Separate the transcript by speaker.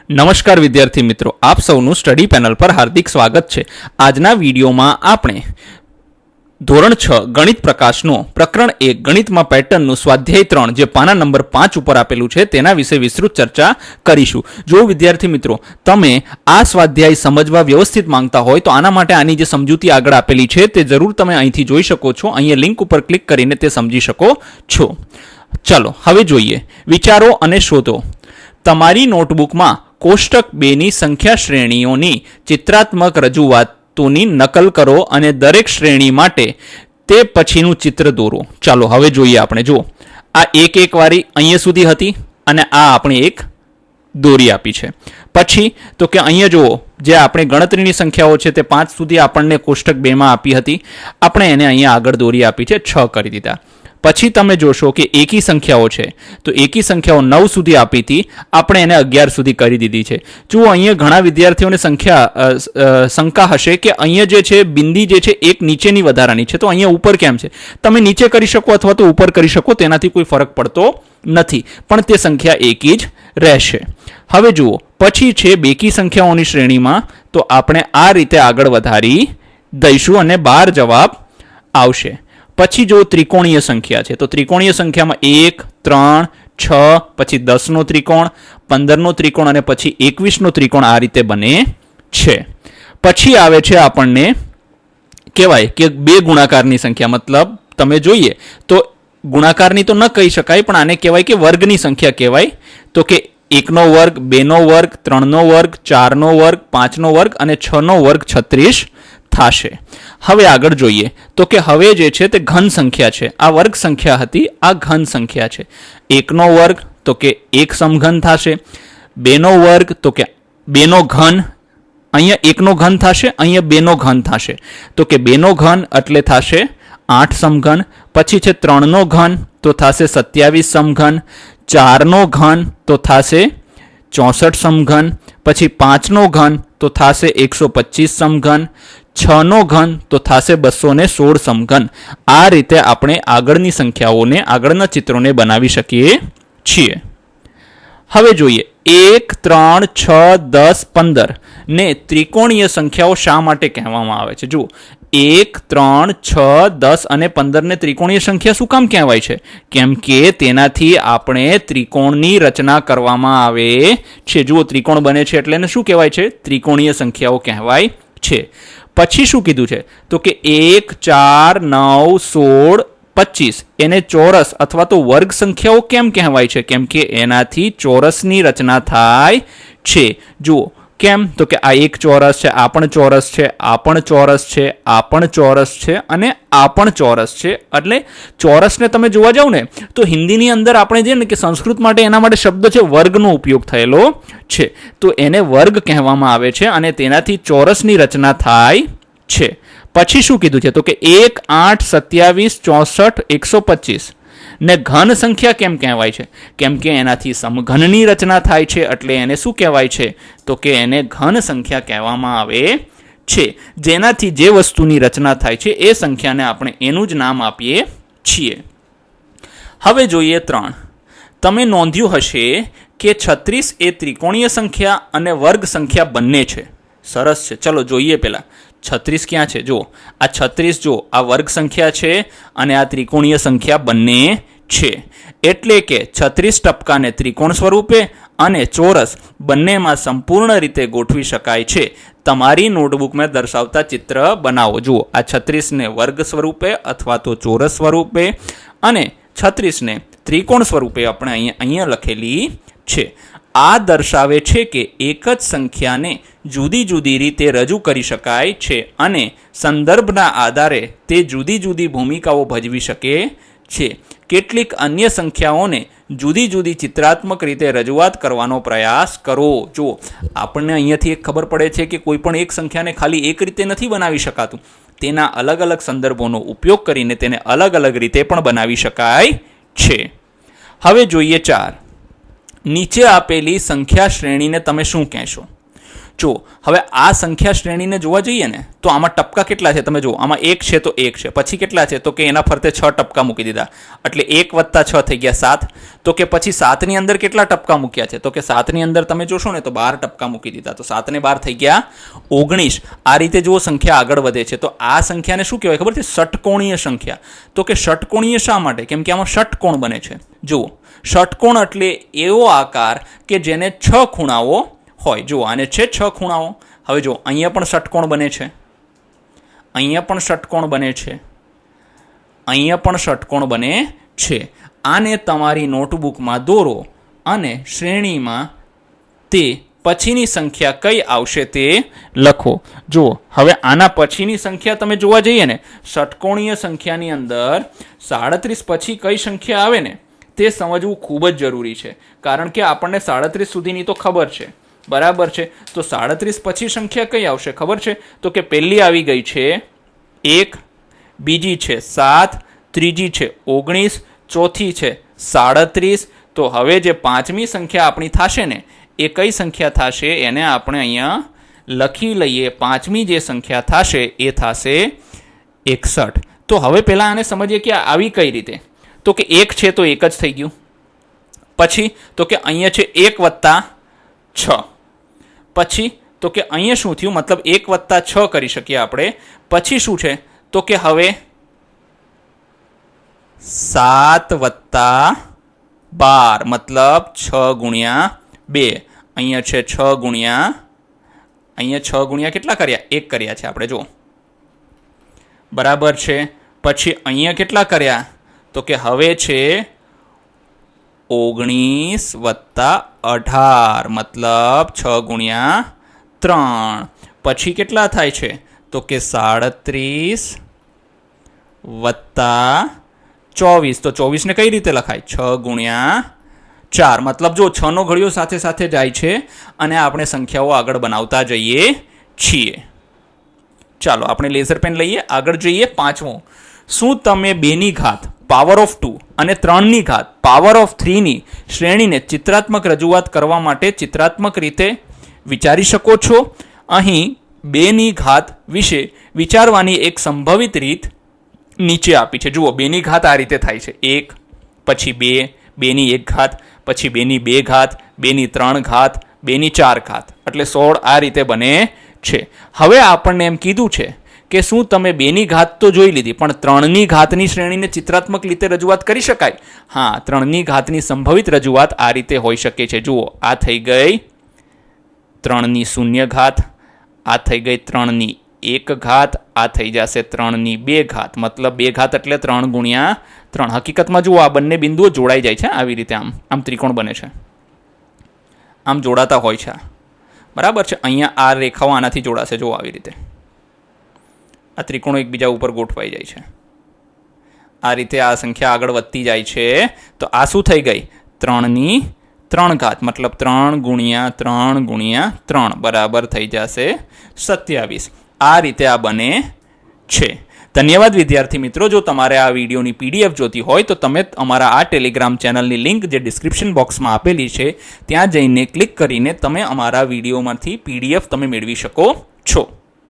Speaker 1: નમસ્કાર વિદ્યાર્થી મિત્રો, આપ સૌનું સ્ટડી પેનલ પર હાર્દિક સ્વાગત છે। આજના વિડીયોમાં આપણે ધોરણ 6 ગણિત પ્રકાશનો પ્રકરણ 1 ગણિતમાં પેટર્નનું સ્વાધ્યાય 3 જે પાના નંબર 5 ઉપર આપેલું છે તેના વિશે વિસ્તૃત ચર્ચા કરીશું। જો વિદ્યાર્થી મિત્રો તમે આ સ્વાધ્યાય સમજવા વ્યવસ્થિત માંગતા હોય તો આના માટે આની જે સમજૂતી આગળ આપેલી છે તે જરૂર તમે અહીંથી જોઈ શકો છો। અહીંયા લિંક ઉપર ક્લિક કરીને તે સમજી શકો છો। ચલો હવે જોઈએ વિચારો અને શોધો। તમારી નોટબુકમાં કોષ્ટક 2 ની સંખ્યા શ્રેણીઓની ચિત્રાત્મક રજૂઆતોની નકલ કરો અને દરેક શ્રેણી માટે તે પછીનું ચિત્ર દોરો। ચાલો હવે જોઈએ આપણે। જો આ એક વારી અહીંયા સુધી હતી અને આ આપણે એક દોરી આપી છે। પછી તો કે અહીંયા જુઓ જે આપણે ગણતરીની સંખ્યાઓ છે તે 5 સુધી આપણને કોષ્ટક 2 માં આપી હતી, આપણે એને અહીંયા આગળ દોરી આપી છે 6 કરી દીધા। પછી તમે જોશો કે એકી સંખ્યાઓ છે તો એકી સંખ્યાઓ 9 સુધી આપી હતી, આપણે એને 11 સુધી કરી દીધી છે। જુઓ અહીંયા ઘણા વિદ્યાર્થીઓને શંકા હશે કે અહીંયા જે છે બિંદી જે છે એક નીચેની વધારાની છે તો અહીંયા ઉપર કેમ છે? તમે નીચે કરી શકો અથવા તો ઉપર કરી શકો, તેનાથી કોઈ ફરક પડતો નથી, પણ તે સંખ્યા એકી જ રહેશે। હવે જુઓ પછી છે બેકી સંખ્યાઓની શ્રેણીમાં તો આપણે આ રીતે આગળ વધારી દઈશું અને 12 જવાબ આવશે। પછી જો ત્રિકોણીય સંખ્યા છે તો ત્રિકોણીય સંખ્યામાં 1, 3, 6, પછી 10 નો ત્રિકોણ, 15 નો ત્રિકોણ અને પછી 21 નો ત્રિકોણ આ રીતે બને છે। પછી આવે છે આપણને કહેવાય કે બે ગુણાકારની સંખ્યા, મતલબ તમે જોઈએ તો ગુણાકારની તો ન કહી શકાય પણ આને કહેવાય કે વર્ગની સંખ્યા કહેવાય। તો કે 1 નો વર્ગ, 2 નો વર્ગ, 3 નો વર્ગ, 4 નો વર્ગ, 5 નો વર્ગ અને 6 નો વર્ગ 36 થશે। હવે આગળ જોઈએ તો કે હવે જે છે તે ઘન સંખ્યા છે, આ વર્ગ સંખ્યા હતી, આ ઘન સંખ્યા છે। 1 નો વર્ગ તો કે 1 સમઘન થશે, 2 નો વર્ગ તો કે 2 નો ઘન, અહીંયા 1 નો ઘન થશે, અહીંયા 2 નો ઘન થશે તો કે 2 નો ઘન એટલે થશે 8 સમઘન। પછી છે 3 નો ઘન તો થશે 27 સમઘન, 4 નો ઘન તો થશે 64 સમઘન, પછી 5 નો ઘન તો થશે 125 સમઘન, 6 નો ઘન તો થશે 216 સમઘન। આ રીતે આપણે આગળની સંખ્યાઓને, આગળના ચિત્રોને બનાવી શકીએ છીએ। હવે જોઈએ 1, 3, 6, 10, 15 ને ત્રિકોણીય સંખ્યાઓ શા માટે કહેવામાં આવે છે? જુઓ 1, 3, 6, 10 અને 15 ને ત્રિકોણીય સંખ્યા શું કામ કહેવાય છે? કેમ કે તેનાથી આપણે ત્રિકોણની રચના કરવામાં આવે છે। જુઓ ત્રિકોણ બને છે એટલે એને શું કહેવાય છે? ત્રિકોણીય સંખ્યાઓ કહેવાય છે। પછી શું કીધું છે તો કે 1, 4, 9, 16, 25 એને ચોરસ અથવા તો વર્ગ સંખ્યાઓ કેમ કહેવાય છે? કેમ કે એનાથી ચોરસની રચના થાય છે। જુઓ કેમ તો કે આ એક ચોરસ છે, આ પણ ચોરસ છે, આ પણ ચોરસ છે, આ પણ ચોરસ છે અને આ પણ ચોરસ છે। એટલે ચોરસને તમે જોવા જાવ ને તો હિન્દીની અંદર આપણે જે ને કે સંસ્કૃત માટે એના માટે શબ્દ છે વર્ગનો ઉપયોગ થયેલો છે, તો એને વર્ગ કહેવામાં આવે છે અને તેનાથી ચોરસની રચના થાય છે। પછી શું કીધું છે તો કે 1, 8, 27, 64, 125 ને ઘન સંખ્યા કેમ કહેવાય છે? કેમ કે એનાથી સમઘનની રચના થાય છે એટલે એને શું કહેવાય છે તો કે એને ઘન સંખ્યા કહેવામાં આવે છે। જેનાથી જે વસ્તુની રચના થાય છે એ સંખ્યાને આપણે એનું જ નામ આપીએ છીએ। હવે જોઈએ 3। તમે નોંધ્યું હશે કે 36 એ ત્રિકોણીય સંખ્યા અને વર્ગ સંખ્યા બંને છે। સરસ છે। ચલો જોઈએ પહેલા 36 ક્યાં છે? જો આ 36 જો આ વર્ગ સંખ્યા છે અને આ ત્રિકોણીય સંખ્યા બંને છે, એટલે કે 36 ટપકાને ત્રિકોણ સ્વરૂપે અને ચોરસ બંનેમાં સંપૂર્ણ રીતે ગોઠવી શકાય છે। તમારી નોટબુકમાં દર્શાવતા ચિત્ર બનાવો। જુઓ આ 36 ને વર્ગ સ્વરૂપે અથવા તો ચોરસ સ્વરૂપે અને 36 ને ત્રિકોણ સ્વરૂપે આપણે અહીંયા લખેલી છે। આ દર્શાવે છે કે એક જ સંખ્યાને જુદી જુદી રીતે રજૂ કરી શકાય છે અને સંદર્ભના આધારે તે જુદી જુદી ભૂમિકાઓ ભજવી શકે છે। કેટલીક અન્ય સંખ્યાઓને જુદી જુદી ચિત્રાત્મક રીતે રજૂઆત કરવાનો પ્રયાસ કરો। જો આપણને અહીંયાથી એક ખબર પડે છે કે કોઈ પણ એક સંખ્યાને ખાલી એક રીતે નથી બનાવી શકાતું, તેના અલગ અલગ સંદર્ભોનો ઉપયોગ કરીને તેને અલગ અલગ રીતે પણ બનાવી શકાય છે। હવે જોઈએ 4। નીચે આપેલી સંખ્યા શ્રેણીને તમે શું કહેશો? જો હવે આ સંખ્યા શ્રેણીને જોવા જઈએ ને તો આમાં ટપકા કેટલા છે તમે જુઓ. આમાં 1 છે તો 1 છે, પછી કેટલા છે તો કે એના ફરતે 6 ટપકા મૂકી દીધા, એટલે 1 + 6 થઈ ગયા 7. તો કે પછી 7ની અંદર કેટલા ટપકા મૂક્યા છે તો કે 7ની અંદર તમે જોશો ને તો 12 ટપકા મૂકી દીધા, તો 7 ને 12 થઈ ગયા 19. આ રીતે જો સંખ્યા આગળ વધે છે તો આ સંખ્યાને શું કહેવાય ખબર છે? ષટકોણીય સંખ્યા. તો કે ષટકોણીય શા માટે? કેમ કે આમાં ષટકોણ બને છે. જુઓ, ષટકોણ એટલે એવો આકાર કે જેને 6 ખૂણાઓ હોય. જુઓ, આને છે 6 ખૂણાઓ. હવે જો અહીંયા પણ ષટકોણ બને છે, અહીંયા પણ ષટકોણ બને છે, અહીંયા પણ ષટકોણ બને છે. આને તમારી નોટબુકમાં દોરો અને શ્રેણીમાં તે પછીની સંખ્યા કઈ આવશે તે લખો. જુઓ, હવે આના પછીની સંખ્યા તમે જોવા જઈએ ને, ષટકોણીય સંખ્યાની અંદર 37 પછી કઈ સંખ્યા આવે ને તે સમજવું ખૂબ જ જરૂરી છે, કારણ કે આપણને 37 સુધીની તો ખબર છે, બરાબર છે. તો 37 પછી સંખ્યા કઈ આવશે ખબર છે? તો કે પહેલી આવી ગઈ છે 1, બીજી છે 7, ત્રીજી છે 19, ચોથી છે 37. તો હવે જે પાંચમી સંખ્યા આપણી થશે ને એ કઈ સંખ્યા થશે એને આપણે અહીંયા લખી લઈએ. પાંચમી જે સંખ્યા થશે એ થશે 61. તો હવે પહેલાં આને સમજીએ કે આવી કઈ રીતે. તો કે 1 છે તો 1 જ થઈ ગયું. પછી તો કે અહીંયા છે 1 + 6. પછી તો કે અહીંયા શું થયું? મતલબ 1 + 6 કરી શકીએ આપણે. પછી શું છે તો કે હવે 7 + 12 મતલબ 6 × 2. અહીંયા છે 6 ગુણ્યા, અહીંયા 6 ગુણ્યા કેટલા કર્યા? 1 કર્યા છે આપણે, જુઓ, બરાબર છે. પછી અહીંયા કેટલા કર્યા તો કે હવે છે 19 + 18 મતલબ 6 × 3. પછી કેટલા થાય છે તો કે 37 + 24. તો 24 ને કઈ રીતે લખાય? 6 × 4 મતલબ જો 6 નો ઘડિયો સાથે સાથે જાય છે અને આપણે સંખ્યાઓ આગળ બનાવતા જઈએ છીએ. ચાલો આપણે લેઝર પેન લઈએ, આગળ જઈએ. 5મો, શું તમે 2ની ઘાત પાવર ઓફ 2 અને 3ની ઘાત પાવર ઓફ 3ની શ્રેણીને ચિત્રાત્મક રજૂઆત કરવા માટે ચિત્રાત્મક રીતે વિચારી શકો છો? અહીં 2ની ઘાત વિશે વિચારવાની એક સંભવિત રીત નીચે આપી છે. જુઓ, 2ની ઘાત આ રીતે થાય છે: 1, પછી 2, 2ની 1 ઘાત, પછી 2ની 2 ઘાત, 2ની 3 ઘાત, 2ની 4 ઘાત, એટલે 16 આ રીતે બને છે. હવે આપણને એમ કીધું છે કે શું તમે 2ની ઘાત તો જોઈ લીધી, પણ 3ની ઘાતની શ્રેણીને ચિત્રાત્મક રીતે રજૂઆત કરી શકાય? હા, 3ની ઘાતની સંભવિત રજૂઆત આ રીતે હોઈ શકે છે. જુઓ, આ થઈ ગઈ 3ની 0 ઘાત, આ થઈ ગઈ 3ની 1 ઘાત, આ થઈ જશે 3ની 2 ઘાત, મતલબ 2 ઘાત એટલે 3 × 3. હકીકતમાં જુઓ, આ બંને બિંદુઓ જોડાઈ જાય છે આવી રીતે, આમ ત્રિકોણ બને છે, આમ જોડાતા હોય છે, બરાબર છે. અહીંયા આ રેખાઓ આનાથી જોડાશે, જુઓ આવી રીતે આ ત્રિકોણો એકબીજા ઉપર ગોઠવાઈ જાય છે. આ રીતે આ સંખ્યા આગળ વધતી જાય છે. તો આ શું થઈ ગઈ? 3ની 3 ઘાત, મતલબ 3 × 3 × 3 બરાબર થઈ જશે 27. આ રીતે આ બને છે. ધન્યવાદ વિદ્યાર્થી મિત્રો. જો તમારે આ વિડીયોની PDF જોતી હોય તો તમે અમારા આ ટેલિગ્રામ ચેનલની લિંક જે ડિસ્ક્રિપ્શન બોક્સમાં આપેલી છે ત્યાં જઈને ક્લિક કરીને તમે અમારા વિડીયોમાંથી PDF તમે મેળવી શકો છો.